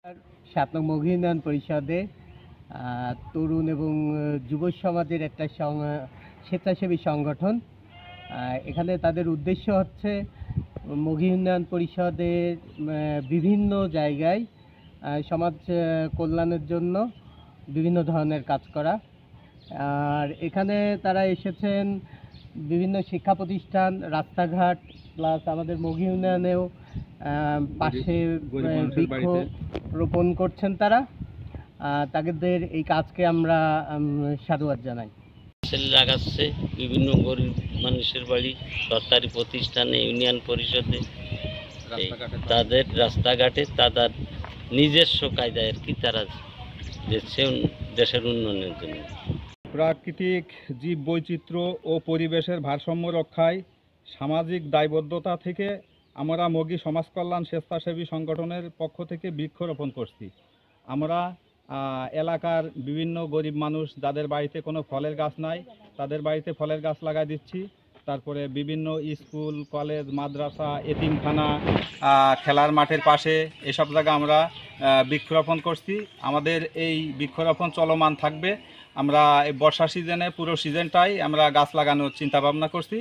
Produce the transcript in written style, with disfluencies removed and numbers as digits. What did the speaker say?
৭ নং মঘি উন্নয়ন পরিষদে তরুণ এবং যুব সমাজের একটা স্বেচ্ছাসেবী সংগঠন। এখানে তাদের উদ্দেশ্য হচ্ছে মঘি উন্নয়ন পরিষদের বিভিন্ন জায়গায় সমাজ কল্যাণের জন্য বিভিন্ন ধরনের কাজ করা। আর এখানে তারা এসেছেন বিভিন্ন শিক্ষা প্রতিষ্ঠান, রাস্তাঘাট, প্লাস আমাদের মঘি উন্নয়নেও পাশে বৃক্ষ রোপণ করছেন তারা। তাদের এই কাজকে আমরা সাধুবাদ জানাই। লাগাচ্ছে বিভিন্ন গরিব মানুষের বাড়ি, সরকারি প্রতিষ্ঠানে, ইউনিয়ন পরিষদে, তাদের রাস্তাঘাটে তাদের নিজস্ব কায়দায় আর কি তারা দেশের উন্নয়নের জন্য। প্রাকৃতিক জীব বৈচিত্র্য ও পরিবেশের ভারসাম্য রক্ষায় সামাজিক দায়বদ্ধতা থেকে আমরা মঘি সমাজ কল্যাণ স্বেচ্ছাসেবী সংগঠনের পক্ষ থেকে বৃক্ষরোপণ করছি। আমরা এলাকার বিভিন্ন গরিব মানুষ যাদের বাড়িতে কোনো ফলের গাছ নাই, তাদের বাড়িতে ফলের গাছ লাগাই দিচ্ছি। তারপরে বিভিন্ন স্কুল, কলেজ, মাদ্রাসা, এতিমখানা, খেলার মাঠের পাশে এসব জায়গা আমরা বৃক্ষরোপণ করছি। আমাদের এই বৃক্ষরোপণ চলমান থাকবে। আমরা এই বর্ষা সিজনে পুরো সিজনটাই আমরা গাছ লাগানোর চিন্তা ভাবনা করছি।